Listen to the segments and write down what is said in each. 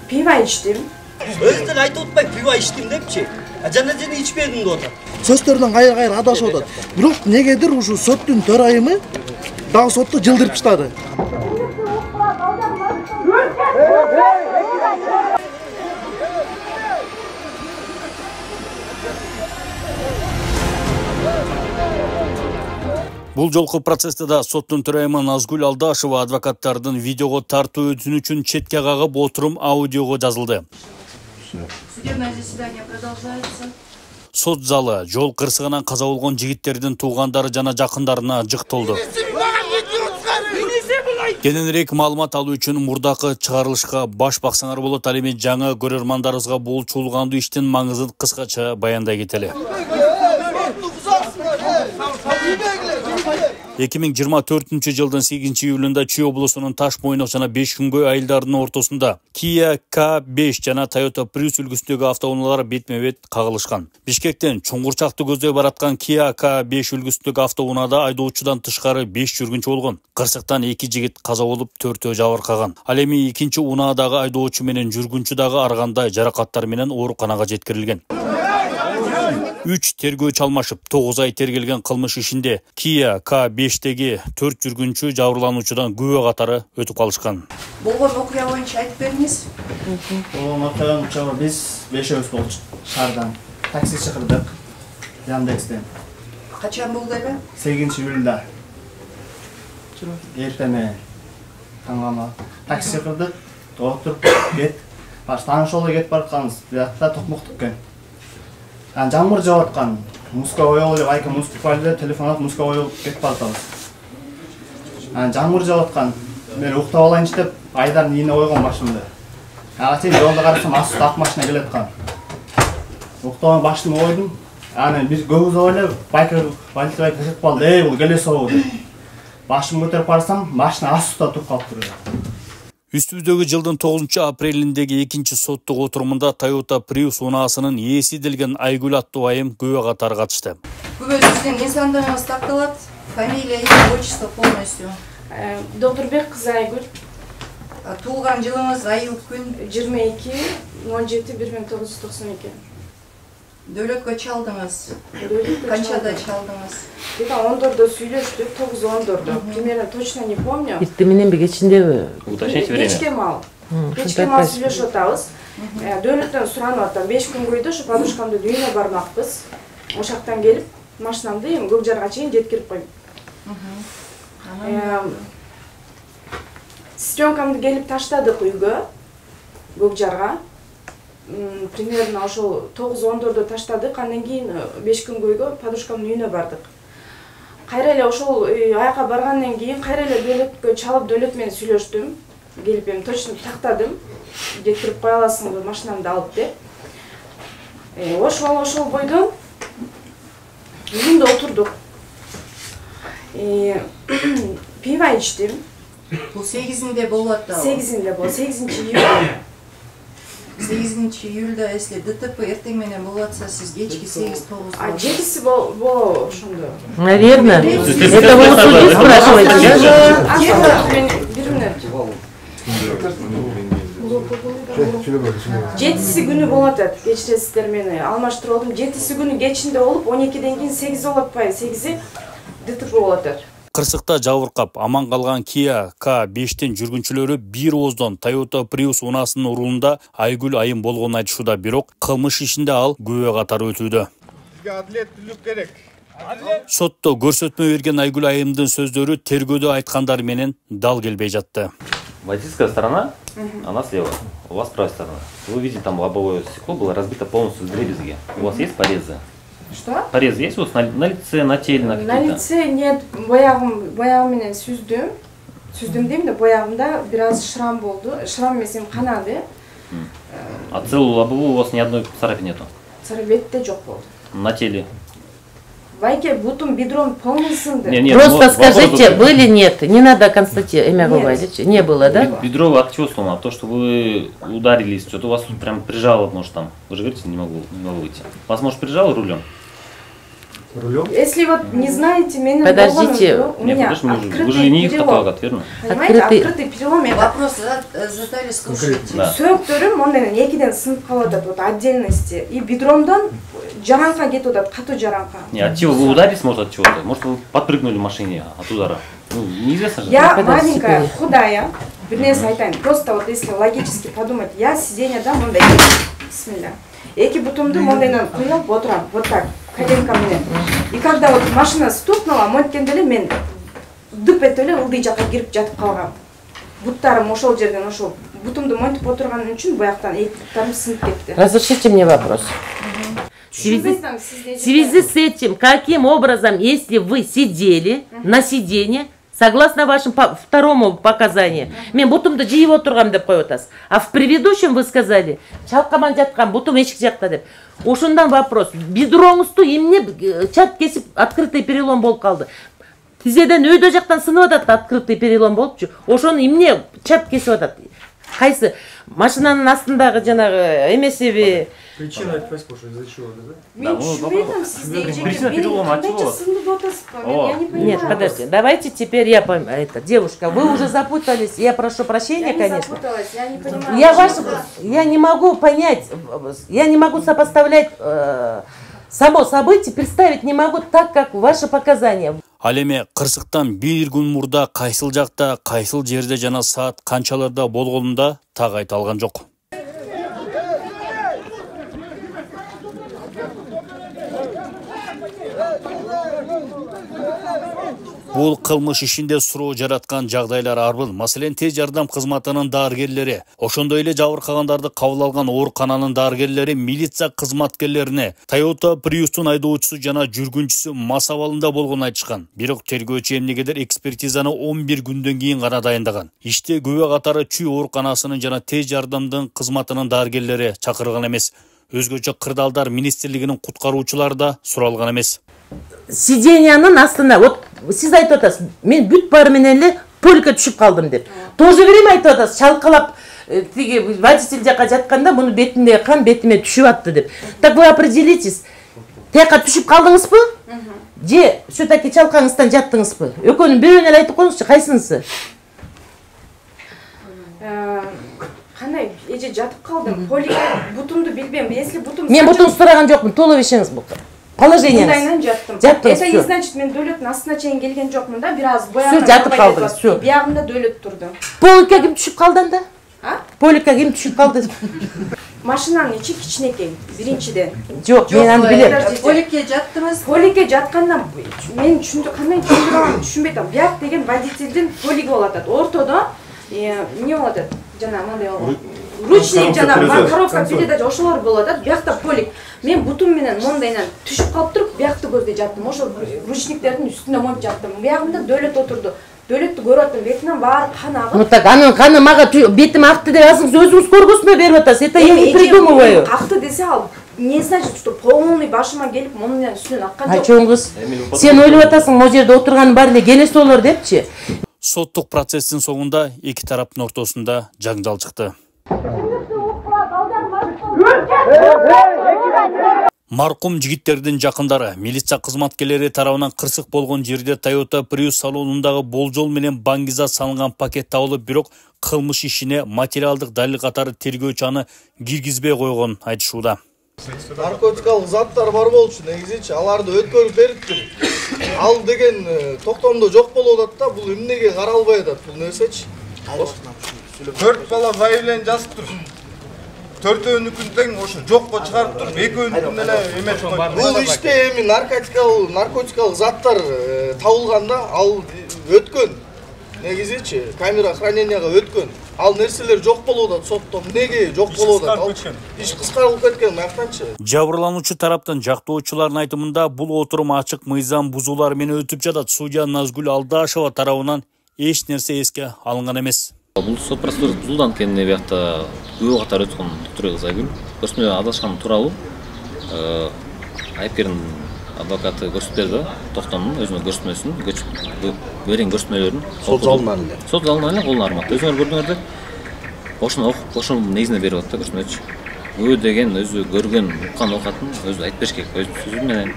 Piva içtim. Өзүнөн айтып атпай пиво içtim депчи. Жана ичпедим деп атат. Сөздөрдөн кайра адашып атат. Бирок негедир ушу соттун төрайымы дагы сотто жылдырып таштады. Бул жолку процессте да соттун төрайымы Назгүл Алдашева адвокаттардын видеого тартуу өтүнүчүн четке кагып отурум аудиого жазылды. Судебное заседание продолжается. Сот залы жол кырсыгынан каза болгон жигиттердин туугандары жана жакындарына жык толду. Кененирээк маалымат алуу үчүн мурдакы чыгарылышка баш баксаңар болот. Ал эми жаңы көрөрмандарыбызга бул чуулгандуу иштин маңызын кыскача баяндай кетели. 2024 жылдын 8 июлунда Чүй облусунун Таш Мойнок жана 5 күнгөй айылдарынын ортосунда Kia K5 жана Toyota Prius үлгүсүндөгү автоунаалар бетме-бет кагылышкан. Бишкектен Чуңгурчакты көздөй бараткан Kia K5 үлгүсүндөгү автоунаада айдоочудан тышкары 5 жүргүнчү болгон. Кырсыктан 2 жигит каза болуп, 4-өө жабыркаган. Ал эми экинчи унаадагы айдоочу менен жүргүнчү дагы ар кандай жаракаттар менен ооруканага жеткирилген. 3 тергөөчү алмашып, 9 ай тергелген кылмыш ишинде Kia K5-теги 4 жүргүнчү жабырлануучудан күбө катары өтүп калышкан. Болгон окуя боюнча айтып бериңиз. Болгон окуя боюнча биз 5-өбүз болчу шаардан такси чакырдык. Яндекстен. Качан болду эле? 8-июлда. Эртеме таңгама такси чакырдык. Отуруп кет. Баш тааныш жолго кетип баратканбыз. Биякта токмок тиккен. Жамгыр жаап аткан. Муска оёл деп айка муска палде телефон алып муска оёл кетип баратабыз. Жамгыр жаап аткан. Мен уктап алайынчы деп айдардын ийине койгон башымды. Сен жолдо карасам астында ак машина келет аткан. Уктабан башымды койдум. Аны биз көбүз ойлоп, полиция кырып калды. Бул келе соо деп. Башымды көтөрүп карасам, машина астында туруп калыптыр. Үстүбүздөгү жылдын 9 апрелиндеги экинчи соттук отурумунда Toyota Prius унаасынын ээси делген Айгүл аттуу айым күбө катары катышты. Күбөсүздүн эсандыгыңыз такталат. Фамилия, имя, отчество полностью. Доктурбек кызы Айгүл. Туулган жылыңыз, айыл, күн 22/07/1992. Дөөлөткө чалдыңыз. Канчада чалдыңыз? Где-то 10-дордо сүйлөштүк, 9-10-дордо. Примерно точно не помню. Ирте мененби кечиндеби? Уточните время. Кечке мал. Кечке мал сүйлөшүп атабыз. Дөөлөттөн суранып атам. 5 күнгөйдө ушу подружкамдын үйүнө бармакпыз. Ошактан келип, машинамды эми Көкжарга чейин жеткирип койдум. Сестрёнкамды келип таштадык үйгө, Көкжарга. Примерно ошол 9-10-дордо таштадык. Андан кийин 5 күнгөйгө подружкамдын үйүнө бардык. Кайра эле ошол аяка баргандан кийин кайра эле дөөлөткө чалып дөөлөт менен сүйлөштүм. Келип эми точно тактадым. Жеткирип кое аласыңбы машинамды алып деп. Ошол бойдон үйүндө отурдук. Пиво içtim. Бул 8-inde болуп атты. 8-inde болду. 8-июль. 8-июлда, если ДТП эртең менен болуп атса, сиз кечки 8-9. А 7-си боло ошондо. Наверное. Это вы у судьи спрашиваете, да? Бир мүнөт. 7-си күнү болуп атат. Кечиресиздер мени. Алмаштырып алдым. 7-си күнү кечинде болуп, 12ден кийин 8 болуп атпайбы? 8-и ДТП болуп атат. Кырсыкта жабыркап аман калган Kia K5-тен жүргүнчүлөрү бир ооздон Toyota Prius унаасынын урунунда Айгүл айым болгонун айтышууда, бирок кылмыш ишинде ал күбө катары өтүүдө. Бизге адилеттүүлүк керек. Сотто көрсөтмө берген Айгүл айымдын сөздөрү тергөөдө айткандары менен дал келбей жатты. Водительская сторона, она слева, у вас правая сторона. Вы видите, там лобовое стекло было разбито полностью вдребезги. У вас есть порезы? Что? Порез есть у вас на лице, на теле, на какие-то? На лице нет, боягым менен сүздүм. Сүздүм дейм да, боягымда бираз шрам болду. Шрам эмес, эми канады. А целую лобовую у вас ни одной царапины нету? Царапетте жок болду. На теле? Вайке, бутум, бедром полный сынды. Просто скажите, были, нет, не надо констатировать. Не было, да? Бедро от чего сломано? То, что вы ударились, что-то у вас прям прижало, может там. Вы же говорите, не могу выйти. Вас, может, прижало рулем? Рулем? Если вот не знаете, меня Подождите. у меня Вы же не их тапалгат, верно? Понимаете, открытый перелом это Вопрос задали, слушайте. Да. сөөктөрүм монден экиден сынып калып атат вот отдельности и бедромдон жараңка кетип атат, катуу жараңка. Не, от чего вы ударились, может от чего-то? Может вы подпрыгнули в машине от удара? Ну, неизвестно же. Я Подождите. маленькая, худая, бир нерсе айтайын, просто вот если логически подумать, я сиденьеда мондай, бисмилля, эки бутумду мондайдан кыйнап отурам, вот так, коленка менен. И когда вот машина стукнула, монткенде эле мен дып этип эле ылдый жакка кирип жатып калгам. Буттарым ошол жерден ошол бутумду монтип отурганым үчүн буяктан эки буттарым сынып кетти. Разрешите мне вопрос. В связи с этим, каким образом, если вы сидели на сиденье, согласно вашему второму показанию, мен бутумду жийип отургам деп коюп атасыз. А в предыдущем вы сказали, чалкаман жаткан, бутум эшик жакта деп. Ошондон вопрос. Бедроңузду эмне чап кесип открытый перелом болуп калды. Тизеден өйдө жактан сынып атат, открытый перелом болупчу. Ошону эмне чап кесип атат? Кайсы машинанын астындагы жанагы эмесеби? Причина айтпайсыз болчу, из-за чего, да? Мен түшүнбөйм сизде Причина перелома от чего? Я не понимаю. Нет, подожди, давайте теперь я пойму. Это, девушка, вы уже запутались, я прошу прощения, Я не конечно. запуталась, я не понимаю. Я не могу понять, я не могу сопоставлять само событие, представить не могу так, как ваши показания. Ал эми кырсыктан бир күн мурда кайсыл жакта, кайсыл жерде жана саат канчаларда болгонунда так айта алган жок. Бул кылмыш ишинде суроо жараткан жагдайлар арбыл. Маселен тез жардам кызматынын дарыгерлери, ошондой эле жабыркагандарды кабыл алган оорукананын дарыгерлери, милиция кызматкерлерине Toyota Prius'тун айдоочусу жана жүргүнчүсү мас абалында болгонун айтышкан. Бирок тергөөчү эмнегедир экспертизаны 11 күндөн кийин гана дайындаган. Иште күбө катары Чүй ооруканасынын жана тез жардамдын кызматынын дарыгерлери чакырылган эмес. Өзгөчө кырдаалдар министрлигинин куткаруучулары да суралган эмес. Сиденьянын астына, вот сиз айтып атасыз, мен бүт бары менен эле поликке түшүп калдым деп. То же время айтып атасыз, чалкалап тиги водитель жака жатканда муну бетинде кан бетиме түшүп атты деп. Так вы определитесь, тияка түшүп калдыңызбы? Же все-таки чалкаңыздан жаттыңызбы? Экөөнүн бирөөнү эле айтып коюңузчу, кайсынысы? Кандай эже жатып калдым. Поликке бутумду билбейм. Если бутум Мен бутум сураган жокмун, толуп ишиңиз бул. Положение. Жаттым. Жаттыңыз, Это всё. не значит, мен дөөлөттүн астына чейин келген жокмун да, бир аз бояган. Всё, жатып калдыңыз, всё. Биягымда дөөлөт турду. Поликке ким түшүп калды анда? А? Поликке ким түшүп калды? Машинанын ичи кичинекей, биринчиден. Жок, мен аны билем. Поликке жаттыңыз? Поликке жаткандан мен кандай түшүндүрөм, түшүнбөй атам. Бияк деген водительдин полиги болуп атат. Ортодо эмне болуп атат? Жана мындай ручник жана коробка передач ошолор болуп атат. Биякта полик. Мен бутум менен мондайнан түшүп калып туруп, биякты көздөй жаттым. Ошол ручниктердин үстүнө монтуп жаттым. Биягымда дөөлөт отурду. Дөөлөттү көрүп аттым, бетинен баары кан агып. Ну так, анын каны мага бетим акты деп азыңыз өзүңүз көргөзмө берип атасыз. Это я не придумываю. Акты десе ал не значит, что полный башыма келип, монун үстүнөн аккан жок. Айчоңуз, сен ойлоп атасың, могу жерде отурган баары эле келеси болор депчи. Соттук процесстин соңунда эки тараптын ортосунда жаңжал чыкты. Маркум жигиттердин жакындары, милиция кызматкерлери тарабынан кырсык болгон жерде Toyota Prius салонундагы болжол менен баңгиза салынган пакет табылып, бирок кылмыш ишине материалдык далил катары тергөөчү аны киргизбей койгонун айтышууда. Наркотикалык заттар бар болчу, негизичи аларды өткөрүп бериптир. Ал деген токтомдо жок болуп атат да, бул эмнеге каралбай атат бул нерсечи? 4 бала заявление жазып тур. 4-өөнүкүн тең ошо жокко чыгарып туруп, 2-өөнүкүн эле эметип койду. Бул иште эми наркотикалык заттар табылганда, ал өткөн. Негизичи камера храненияга өткөн. Ал нерселер жок болуп атат сотто. Эмнеге жок болуп атат? Иш кыскарылып кеткен мактанчы. Жабырлануучу тараптын жактоочулардын айтымында бул отурум ачык мыйзам бузуулар менен өтүп жатат. Судья Назгүл Алдашева тарабынан эч нерсе эске алынган эмес. Бул сот процедурасы бузулган экен биякта күбө катары өткөн Тургай Айгүл көрсөтмө адашкан тууралуу айыпкердин адвокаты көрсөтүп берди, токтомдун өзүнүн көрсөтмөсүн, берген көрсөтмөлөрүн Сот залынан эле. Сот залынан эле колуна арматты. Өзүңөр көрдүңөр ошону окуп, ошонун негизинде берип атты көрсөтмөчү. Күбө деген өзү көргөн, уккан окатын өзү айтып бериш керек, өз сөзү менен.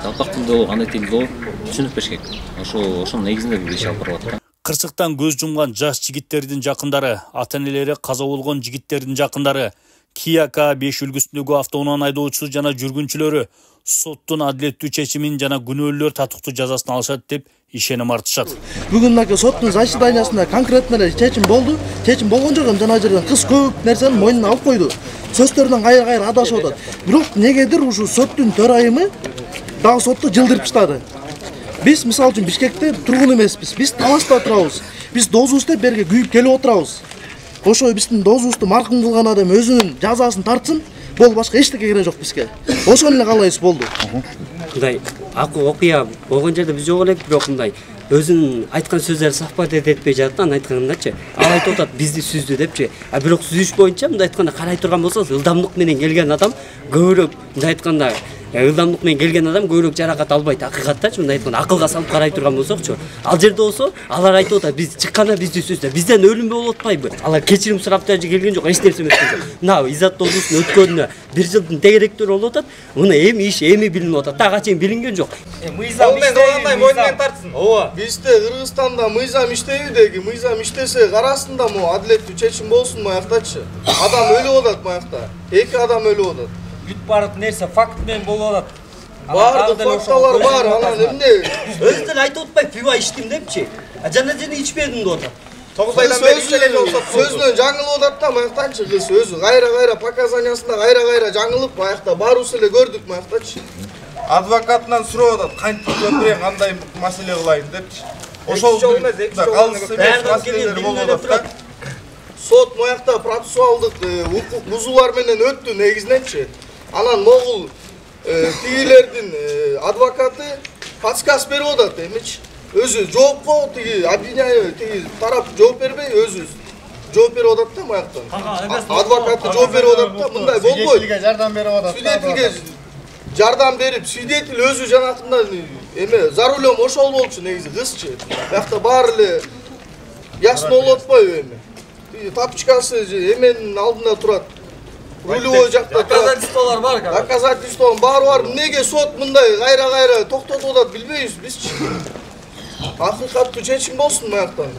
жалпак тилдөө кандай тилдөө түшүнүк бериш керек. Ошонун негизинде бул иш алып барылат да. Кырсыктан көз жумган жаш жигиттердин жакындары, ата-энелери каза болгон жигиттердин жакындары, Kia K5 үлгүсүндөгү автоунаанын айдоочусу жана жүргүнчүлөрү соттун адилеттүү чечимин жана күнөөлүүлөр татыктуу жазасын алышат деп ишеним артышат. Бүгүн соттун заседаниясында конкретно эле чечим болду. Чечим болгон жок, жана жерден кыз көп нерсени мойнуна алып койду. Сөздөрүнөн кайра адашып атат. Бирок негедир ушу соттун төрайымы дагы сотту жылдырып таштады. Биз мисалы үчүн Бишкекте тургун эмеспиз. Биз Таласта турабыз. Биз дозубузду берге күйүп келип отурабыз. Ошо биздин дозубузду маркум кылган адам өзүнүн жазасын тартсын, бул башка эчтеке керек жок бизге. Ошону эле каалайбыз болду. Мындай окуя болгон жерде биз жок элек, бирок мындай өзүнүн айткан сөздөрү совпадет этпей жатат. Анын айткандачы, ал айтып атат бизди сүздү депчи. Бирок сүзүш боюнча мындай айтканда карай турган болсоңуз, ылдамдык менен келген адам көбүрөөк мындай айтканда ылдамдык менен келген адам көбүрөөк жаракат албайт. Акыйкаттачы мындай айтканда акылга салып карай турган болсокчу, ал жерде болсо алар айтып атат биз чыкканда бизди сүздү. Бизден өлүм болуп атпайбы? Алар кечирим сурап да келген жок, эч нерсе эмес. Мына изат дозусунун өткөнүнө 1 жылдын тегеректери болуп атат. Мына эми иш эми билинип атат. Тага чейин билинген жок. Мыйзам иштейби, мойнунан тартсын. Ооба. Бизде Кыргызстанда мыйзам иштейби деги, мыйзам иштесе карасында мо адилеттүү чечим болсун маяктачы. Адам өлүп атат маякта. 2 адам өлүп атат. Бүт баардык нерсе факт менен болуп атат. Баардык факталар бар, анан эмне? Өзү деле айтып атпай, пиво ичтим депчи. Жана ичпедим деп атат. 9 айдан бери иштеле болсо сөзүнөн жаңылып атат да маяктачы. Кыз өзү кайра показаниясында кайра жаңылып маякта барыбыз эле көрдүк маяктачы. Адвокатынан сурап атат, кантип көпүрөк кандай маселе кылайын депчи. Ошол калыс маселелер болуп атат. Сот маякта процессуалдык укук бузуулар менен өттү негизиненчи. Анан могул тигилердин адвокаты подсказ берип атат эмичи. Өзү жоопко тиги обвиняемый тиги тарап жооп бербей өзү жооп берип атат да маяктан. Адвокаты жооп берип атат да, мындай болбойт. Свидетельге жардам берип атат. Свидетельге жардам берип, свидетель өзү жанакында эме за рулем ошол болчу негизи кызчы. Биякта баары эле ясно болуп атпайбы эми. Тапчкасы эменин алдында турат. Рулевой жакта турат. Доказательстволор бар. Доказательстволор баары бар. Неге сот мындай кайра токтотуп атат билбейбиз бизчи. Акыйкаттуу чечим болсун маяктан.